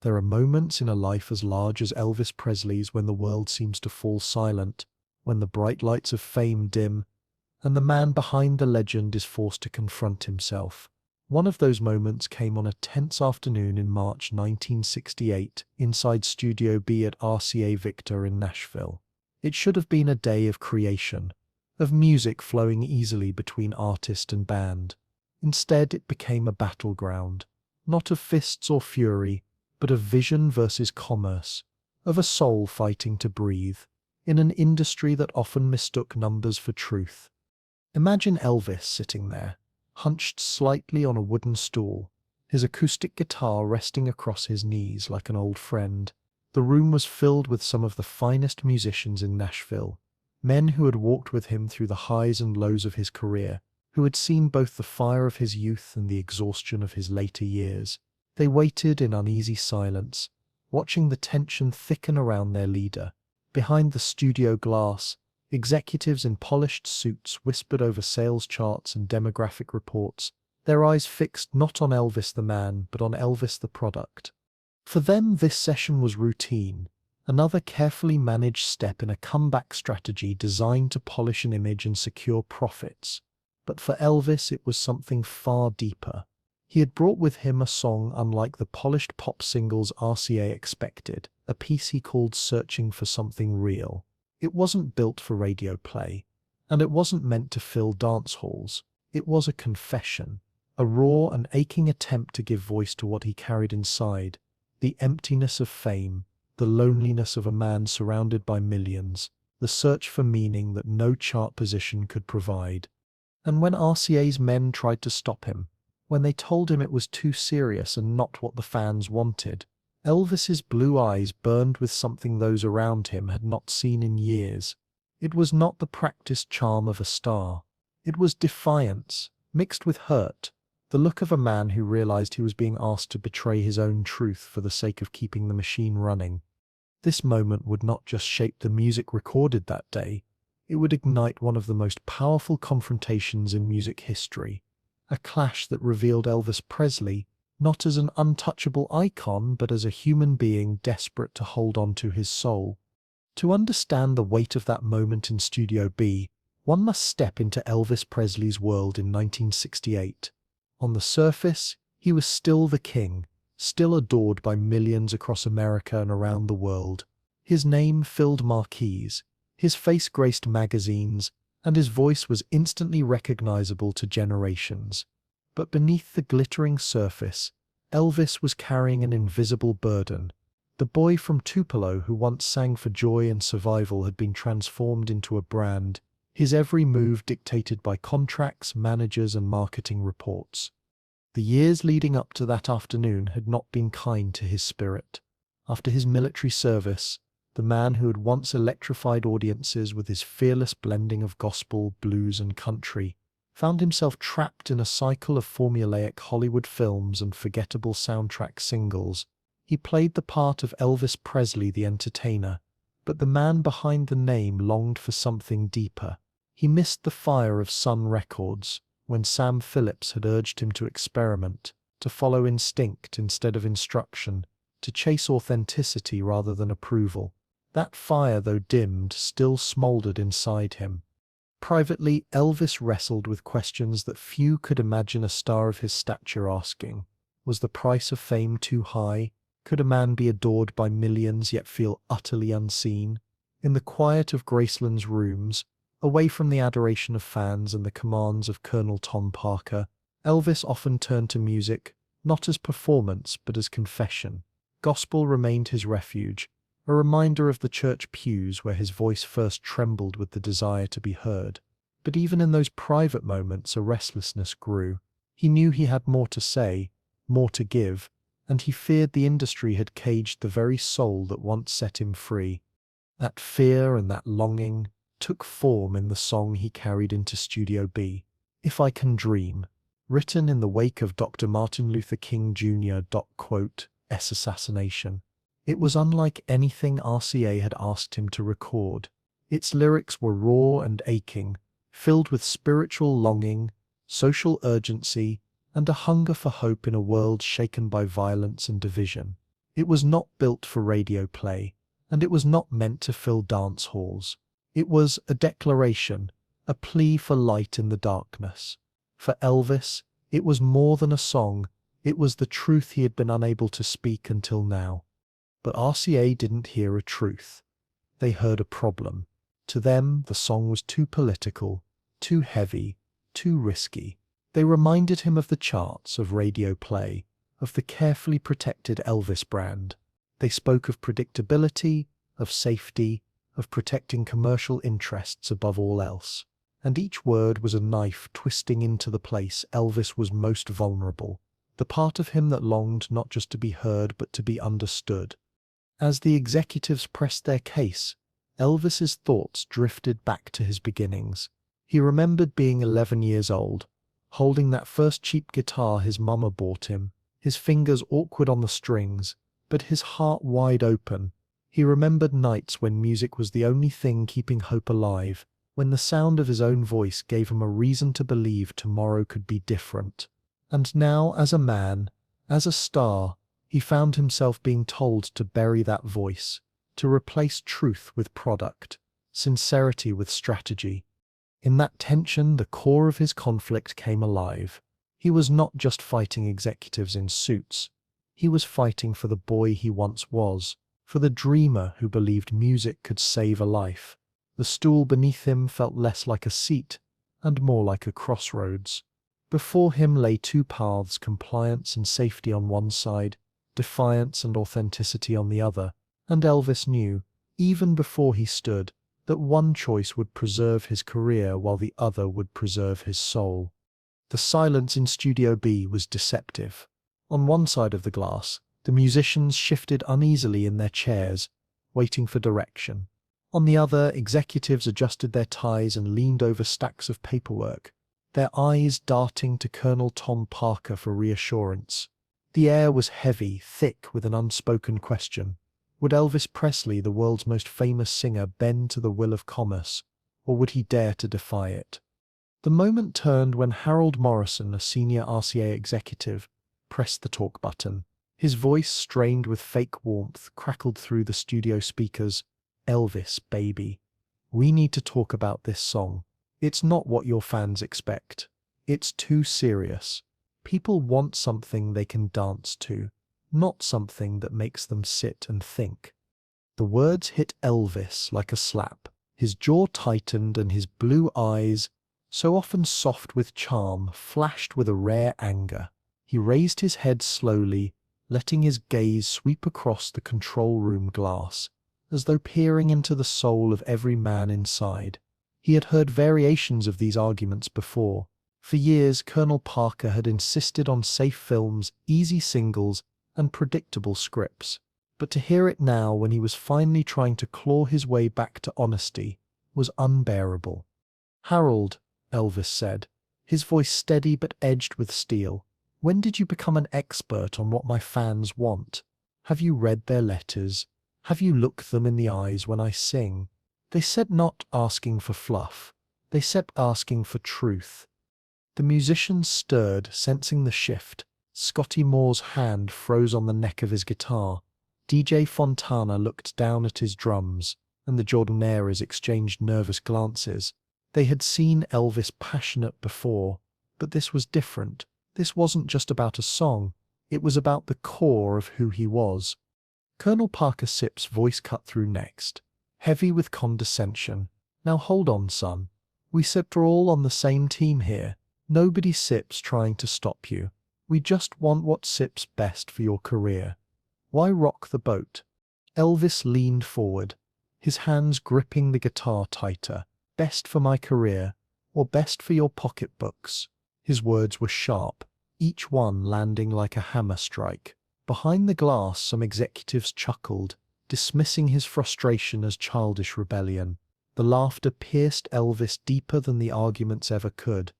There are moments in a life as large as Elvis Presley's when the world seems to fall silent, when the bright lights of fame dim, and the man behind the legend is forced to confront himself. One of those moments came on a tense afternoon in March 1968 inside Studio B at RCA Victor in Nashville. It should have been a day of creation, of music flowing easily between artist and band. Instead, it became a battleground, not of fists or fury, but of vision versus commerce, of a soul fighting to breathe, in an industry that often mistook numbers for truth. Imagine Elvis sitting there, hunched slightly on a wooden stool, his acoustic guitar resting across his knees like an old friend. The room was filled with some of the finest musicians in Nashville, men who had walked with him through the highs and lows of his career, who had seen both the fire of his youth and the exhaustion of his later years. They waited in uneasy silence, watching the tension thicken around their leader. Behind the studio glass, executives in polished suits whispered over sales charts and demographic reports, their eyes fixed not on Elvis the man, but on Elvis the product. For them, this session was routine, another carefully managed step in a comeback strategy designed to polish an image and secure profits. But for Elvis, it was something far deeper. He had brought with him a song unlike the polished pop singles RCA expected, a piece he called Searching for Something Real. It wasn't built for radio play, and it wasn't meant to fill dance halls. It was a confession, a raw and aching attempt to give voice to what he carried inside, the emptiness of fame, the loneliness of a man surrounded by millions, the search for meaning that no chart position could provide. And when RCA's men tried to stop him, when they told him it was too serious and not what the fans wanted, Elvis's blue eyes burned with something those around him had not seen in years. It was not the practiced charm of a star. It was defiance, mixed with hurt, the look of a man who realized he was being asked to betray his own truth for the sake of keeping the machine running. This moment would not just shape the music recorded that day, it would ignite one of the most powerful confrontations in music history. A clash that revealed Elvis Presley not as an untouchable icon, but as a human being desperate to hold on to his soul. To understand the weight of that moment in Studio B, one must step into Elvis Presley's world in 1968. On the surface, he was still the king, still adored by millions across America and around the world. His name filled marquees, his face graced magazines, and his voice was instantly recognizable to generations. But beneath the glittering surface, Elvis was carrying an invisible burden. The boy from Tupelo who once sang for joy and survival had been transformed into a brand, his every move dictated by contracts, managers, and marketing reports. The years leading up to that afternoon had not been kind to his spirit. After his military service, the man who had once electrified audiences with his fearless blending of gospel, blues, and country, found himself trapped in a cycle of formulaic Hollywood films and forgettable soundtrack singles. He played the part of Elvis Presley the entertainer, but the man behind the name longed for something deeper. He missed the fire of Sun Records, when Sam Phillips had urged him to experiment, to follow instinct instead of instruction, to chase authenticity rather than approval. That fire, though dimmed, still smoldered inside him. Privately, Elvis wrestled with questions that few could imagine a star of his stature asking. Was the price of fame too high? Could a man be adored by millions yet feel utterly unseen? In the quiet of Graceland's rooms, away from the adoration of fans and the commands of Colonel Tom Parker, Elvis often turned to music, not as performance but as confession. Gospel remained his refuge, a reminder of the church pews where his voice first trembled with the desire to be heard. But even in those private moments a restlessness grew. He knew he had more to say, more to give, and he feared the industry had caged the very soul that once set him free. That fear and that longing took form in the song he carried into Studio B, If I Can Dream, written in the wake of Dr. Martin Luther King Jr.'s assassination. It was unlike anything RCA had asked him to record. Its lyrics were raw and aching, filled with spiritual longing, social urgency, and a hunger for hope in a world shaken by violence and division. It was not built for radio play, and it was not meant to fill dance halls. It was a declaration, a plea for light in the darkness. For Elvis, it was more than a song, it was the truth he had been unable to speak until now. But RCA didn't hear a truth. They heard a problem. To them, the song was too political, too heavy, too risky. They reminded him of the charts, of radio play, of the carefully protected Elvis brand. They spoke of predictability, of safety, of protecting commercial interests above all else. And each word was a knife twisting into the place Elvis was most vulnerable, the part of him that longed not just to be heard but to be understood. As the executives pressed their case, Elvis's thoughts drifted back to his beginnings. He remembered being 11 years old, holding that first cheap guitar his mama bought him, his fingers awkward on the strings, but his heart wide open. He remembered nights when music was the only thing keeping hope alive, when the sound of his own voice gave him a reason to believe tomorrow could be different. And now, as a man, as a star, he found himself being told to bury that voice, to replace truth with product, sincerity with strategy. In that tension, the core of his conflict came alive. He was not just fighting executives in suits. He was fighting for the boy he once was, for the dreamer who believed music could save a life. The stool beneath him felt less like a seat and more like a crossroads. Before him lay two paths, compliance and safety on one side, defiance and authenticity on the other, and Elvis knew, even before he stood, that one choice would preserve his career while the other would preserve his soul. The silence in Studio B was deceptive. On one side of the glass, the musicians shifted uneasily in their chairs, waiting for direction. On the other, executives adjusted their ties and leaned over stacks of paperwork, their eyes darting to Colonel Tom Parker for reassurance. The air was heavy, thick with an unspoken question. Would Elvis Presley, the world's most famous singer, bend to the will of commerce, or would he dare to defy it? The moment turned when Harold Morrison, a senior RCA executive, pressed the talk button. His voice, strained with fake warmth, crackled through the studio speakers. "Elvis, baby. We need to talk about this song. It's not what your fans expect. It's too serious. People want something they can dance to, not something that makes them sit and think." The words hit Elvis like a slap. His jaw tightened and his blue eyes, so often soft with charm, flashed with a rare anger. He raised his head slowly, letting his gaze sweep across the control room glass, as though peering into the soul of every man inside. He had heard variations of these arguments before. For years, Colonel Parker had insisted on safe films, easy singles, and predictable scripts. But to hear it now, when he was finally trying to claw his way back to honesty, was unbearable. "Harold," Elvis said, his voice steady but edged with steel, "when did you become an expert on what my fans want? Have you read their letters? Have you looked them in the eyes when I sing? They said not asking for fluff. They said asking for truth." The musicians stirred, sensing the shift. Scotty Moore's hand froze on the neck of his guitar. DJ Fontana looked down at his drums, and the Jordanaires exchanged nervous glances. They had seen Elvis passionate before, but this was different. This wasn't just about a song. It was about the core of who he was. Colonel Parker Sipp's voice cut through next, heavy with condescension. "Now hold on, son. We Sips are all on the same team here. Nobody Sips trying to stop you. We just want what Sips best for your career. Why rock the boat?" Elvis leaned forward, his hands gripping the guitar tighter. "Best for my career, or best for your pocketbooks?" His words were sharp, each one landing like a hammer strike. Behind the glass, some executives chuckled, dismissing his frustration as childish rebellion. The laughter pierced Elvis deeper than the arguments ever could.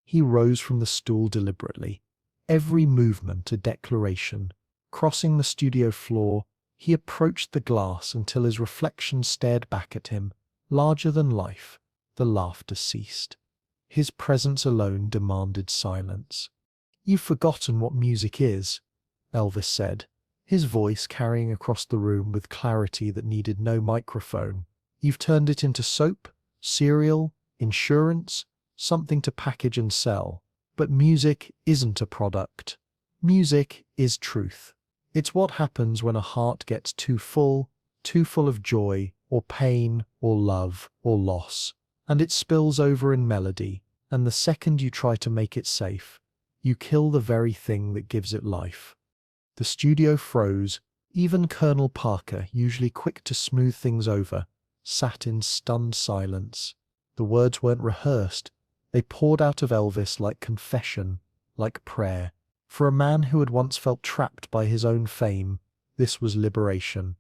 He rose from the stool deliberately, every movement a declaration. Crossing the studio floor, he approached the glass until his reflection stared back at him, larger than life. The laughter ceased. His presence alone demanded silence. "You've forgotten what music is," Elvis said, his voice carrying across the room with clarity that needed no microphone. You've turned it into soap, cereal, insurance, something to package and sell. But music isn't a product. Music is truth. It's what happens when a heart gets too full of joy, or pain, or love, or loss, and it spills over in melody, and the second you try to make it safe, you kill the very thing that gives it life. The studio froze. Even Colonel Parker, usually quick to smooth things over, sat in stunned silence. The words weren't rehearsed. They poured out of Elvis like confession, like prayer. For a man who had once felt trapped by his own fame, this was liberation.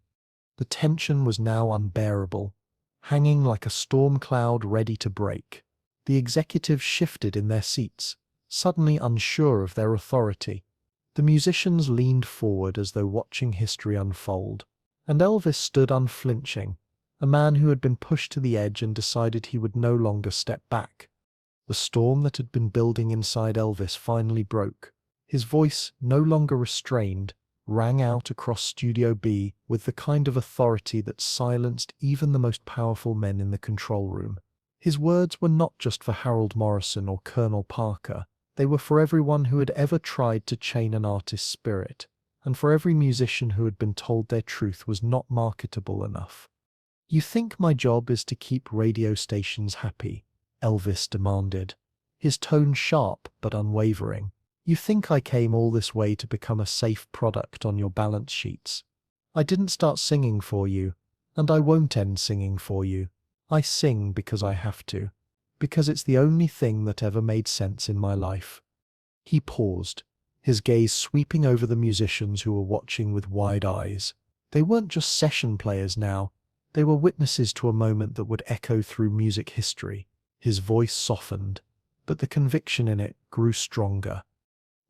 The tension was now unbearable, hanging like a storm cloud ready to break. The executives shifted in their seats, suddenly unsure of their authority. The musicians leaned forward as though watching history unfold, and Elvis stood unflinching, a man who had been pushed to the edge and decided he would no longer step back. The storm that had been building inside Elvis finally broke. His voice, no longer restrained, rang out across Studio B with the kind of authority that silenced even the most powerful men in the control room. His words were not just for Harold Morrison or Colonel Parker. They were for everyone who had ever tried to chain an artist's spirit, and for every musician who had been told their truth was not marketable enough. "You think my job is to keep radio stations happy?" Elvis demanded, his tone sharp but unwavering. "You think I came all this way to become a safe product on your balance sheets? I didn't start singing for you, and I won't end singing for you. I sing because I have to, because it's the only thing that ever made sense in my life." He paused, his gaze sweeping over the musicians who were watching with wide eyes. They weren't just session players now. They were witnesses to a moment that would echo through music history. His voice softened, but the conviction in it grew stronger.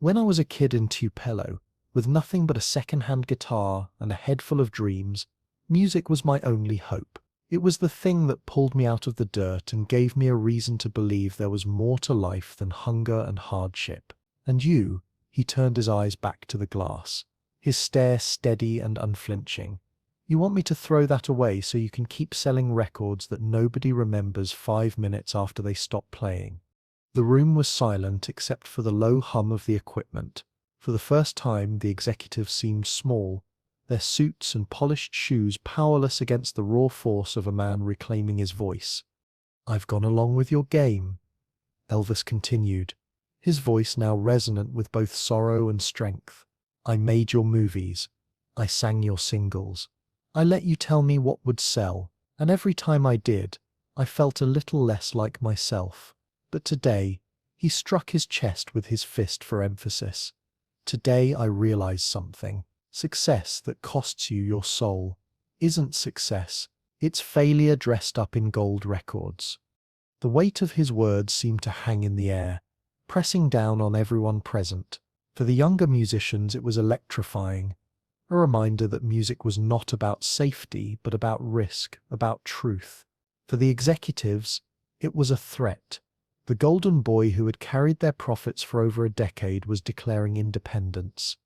"When I was a kid in Tupelo, with nothing but a second-hand guitar and a head full of dreams, music was my only hope. It was the thing that pulled me out of the dirt and gave me a reason to believe there was more to life than hunger and hardship. And you," he turned his eyes back to the glass, his stare steady and unflinching, "you want me to throw that away so you can keep selling records that nobody remembers 5 minutes after they stop playing." The room was silent except for the low hum of the equipment. For the first time, the executives seemed small, their suits and polished shoes powerless against the raw force of a man reclaiming his voice. "I've gone along with your game," Elvis continued, his voice now resonant with both sorrow and strength. "I made your movies. I sang your singles. I let you tell me what would sell, and every time I did, I felt a little less like myself. But today," he struck his chest with his fist for emphasis, "today I realize something. Success that costs you your soul isn't success. It's failure dressed up in gold records." The weight of his words seemed to hang in the air, pressing down on everyone present. For the younger musicians it was electrifying, a reminder that music was not about safety, but about risk, about truth. For the executives, it was a threat. The golden boy who had carried their profits for over a decade was declaring independence.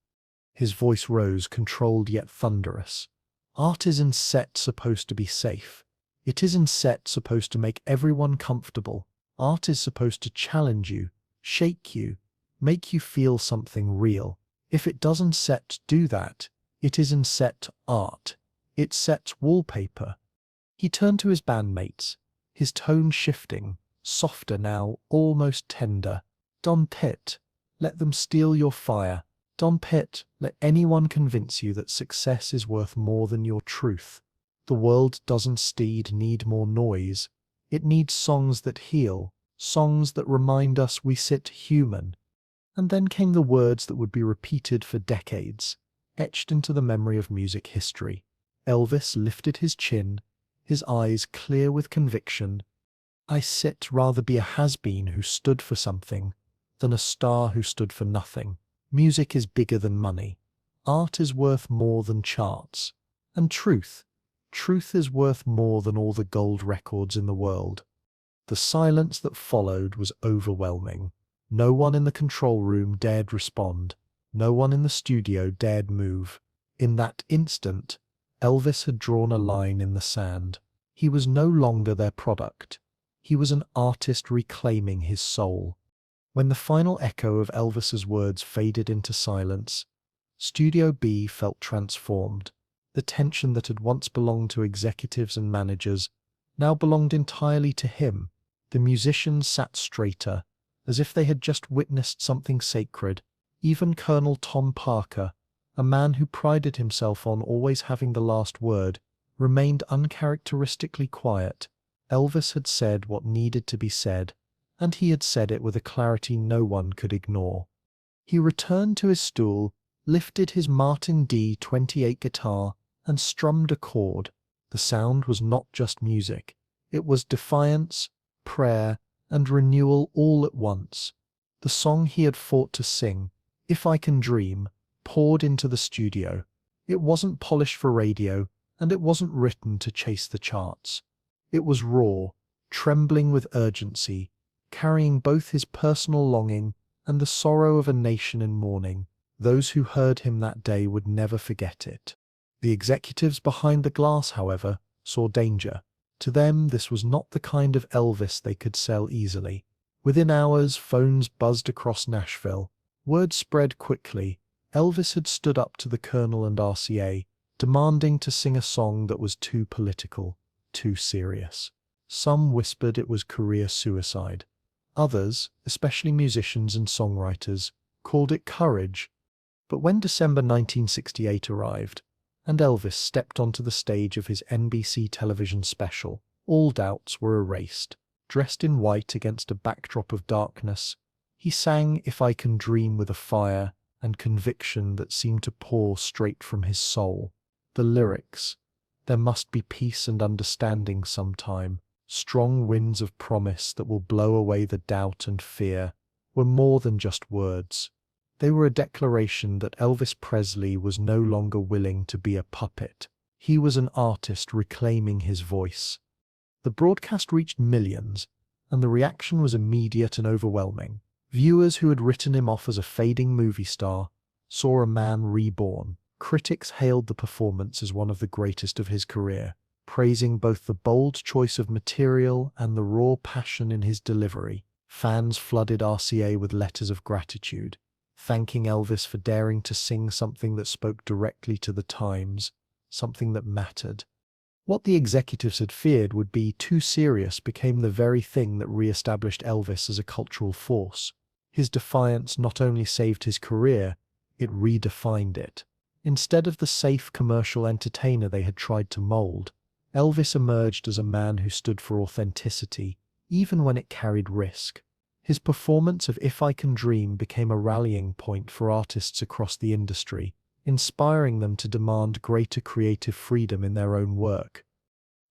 His voice rose, controlled yet thunderous. "Art isn't set supposed to be safe. It isn't set supposed to make everyone comfortable. Art is supposed to challenge you, shake you, make you feel something real. If it doesn't set do that, it isn't set art. It sets wallpaper." He turned to his bandmates, his tone shifting, softer now, almost tender. "Don't let them steal your fire. Don't let anyone convince you that success is worth more than your truth. The world doesn't need more noise. It needs songs that heal, songs that remind us we sit human." And then came the words that would be repeated for decades, etched into the memory of music history. Elvis lifted his chin, his eyes clear with conviction. "I sit rather be a has-been who stood for something than a star who stood for nothing. Music is bigger than money. Art is worth more than charts. And truth is worth more than all the gold records in the world." The silence that followed was overwhelming. No one in the control room dared respond. No one in the studio dared move. In that instant, Elvis had drawn a line in the sand. He was no longer their product. He was an artist reclaiming his soul. When the final echo of Elvis's words faded into silence, Studio B felt transformed. The tension that had once belonged to executives and managers now belonged entirely to him. The musicians sat straighter, as if they had just witnessed something sacred. Even Colonel Tom Parker, a man who prided himself on always having the last word, remained uncharacteristically quiet. Elvis had said what needed to be said, and he had said it with a clarity no one could ignore. He returned to his stool, lifted his Martin D-28 guitar, and strummed a chord. The sound was not just music. It was defiance, prayer, and renewal all at once. The song he had fought to sing, If I Can Dream, poured into the studio. It wasn't polished for radio, and it wasn't written to chase the charts. It was raw, trembling with urgency, carrying both his personal longing and the sorrow of a nation in mourning. Those who heard him that day would never forget it. The executives behind the glass, however, saw danger. To them, this was not the kind of Elvis they could sell easily. Within hours, phones buzzed across Nashville. Word spread quickly. Elvis had stood up to the Colonel and RCA, demanding to sing a song that was too political, too serious. Some whispered it was career suicide. Others, especially musicians and songwriters, called it courage. But when December 1968 arrived, and Elvis stepped onto the stage of his NBC television special, all doubts were erased. Dressed in white against a backdrop of darkness, he sang If I Can Dream with a fire and conviction that seemed to pour straight from his soul. The lyrics, "There must be peace and understanding sometime, strong winds of promise that will blow away the doubt and fear," were more than just words. They were a declaration that Elvis Presley was no longer willing to be a puppet. He was an artist reclaiming his voice. The broadcast reached millions, and the reaction was immediate and overwhelming. Viewers who had written him off as a fading movie star saw a man reborn. Critics hailed the performance as one of the greatest of his career, praising both the bold choice of material and the raw passion in his delivery. Fans flooded RCA with letters of gratitude, thanking Elvis for daring to sing something that spoke directly to the times, something that mattered. What the executives had feared would be too serious became the very thing that re-established Elvis as a cultural force. His defiance not only saved his career, it redefined it. Instead of the safe commercial entertainer they had tried to mold, Elvis emerged as a man who stood for authenticity, even when it carried risk. His performance of If I Can Dream became a rallying point for artists across the industry, inspiring them to demand greater creative freedom in their own work.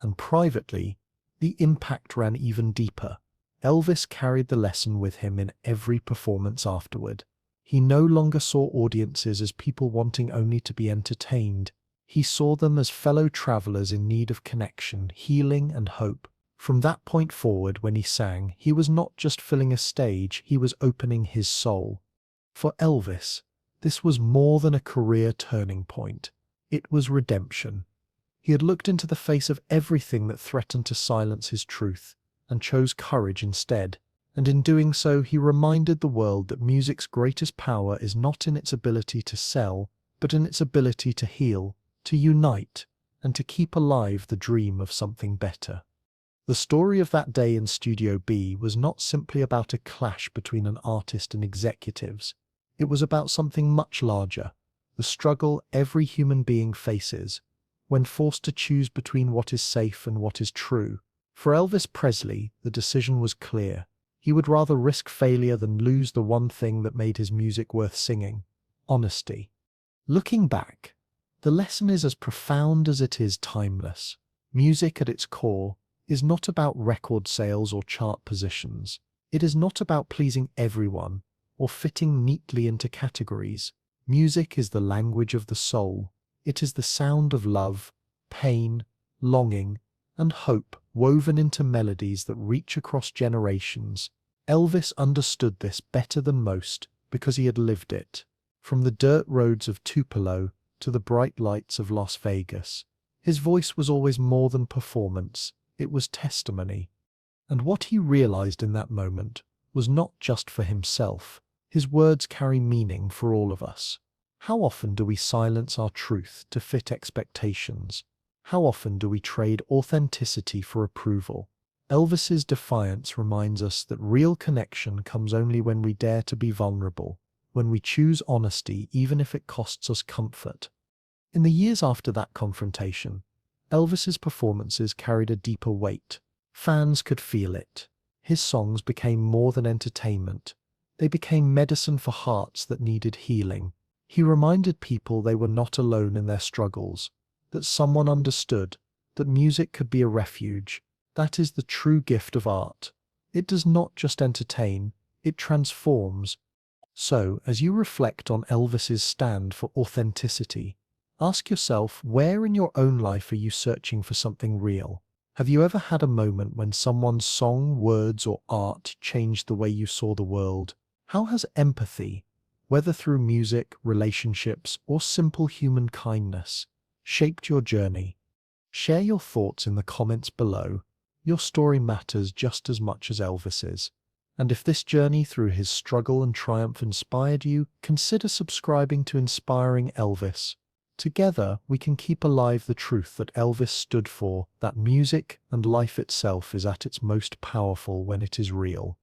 And privately, the impact ran even deeper. Elvis carried the lesson with him in every performance afterward. He no longer saw audiences as people wanting only to be entertained. He saw them as fellow travelers in need of connection, healing, and hope. From that point forward, when he sang, he was not just filling a stage, he was opening his soul. For Elvis, this was more than a career turning point. It was redemption. He had looked into the face of everything that threatened to silence his truth, and chose courage instead. And in doing so, he reminded the world that music's greatest power is not in its ability to sell, but in its ability to heal, to unite, and to keep alive the dream of something better. The story of that day in Studio B was not simply about a clash between an artist and executives. It was about something much larger, the struggle every human being faces when forced to choose between what is safe and what is true. For Elvis Presley, the decision was clear. He would rather risk failure than lose the one thing that made his music worth singing: honesty. Looking back, the lesson is as profound as it is timeless. Music at its core is not about record sales or chart positions. It is not about pleasing everyone or fitting neatly into categories. Music is the language of the soul. It is the sound of love, pain, longing, and hope woven into melodies that reach across generations. Elvis understood this better than most because he had lived it. From the dirt roads of Tupelo to the bright lights of Las Vegas. His voice was always more than performance, it was testimony. And what he realized in that moment was not just for himself. His words carry meaning for all of us. How often do we silence our truth to fit expectations? How often do we trade authenticity for approval? Elvis's Defiance reminds us that real connection comes only when we dare to be vulnerable, when we choose honesty even if it costs us comfort. In the years after that confrontation, Elvis's performances carried a deeper weight. Fans could feel it. His songs became more than entertainment. They became medicine for hearts that needed healing. He reminded people they were not alone in their struggles, that someone understood, that music could be a refuge. That is the true gift of art. It does not just entertain, it transforms. So, as you reflect on Elvis's stand for authenticity, ask yourself, where in your own life are you searching for something real? Have you ever had a moment when someone's song, words, or art changed the way you saw the world? How has empathy, whether through music, relationships, or simple human kindness, shaped your journey? Share your thoughts in the comments below. Your story matters just as much as Elvis's. And if this journey through his struggle and triumph inspired you, consider subscribing to Inspiring Elvis. Together, we can keep alive the truth that Elvis stood for, that music and life itself is at its most powerful when it is real.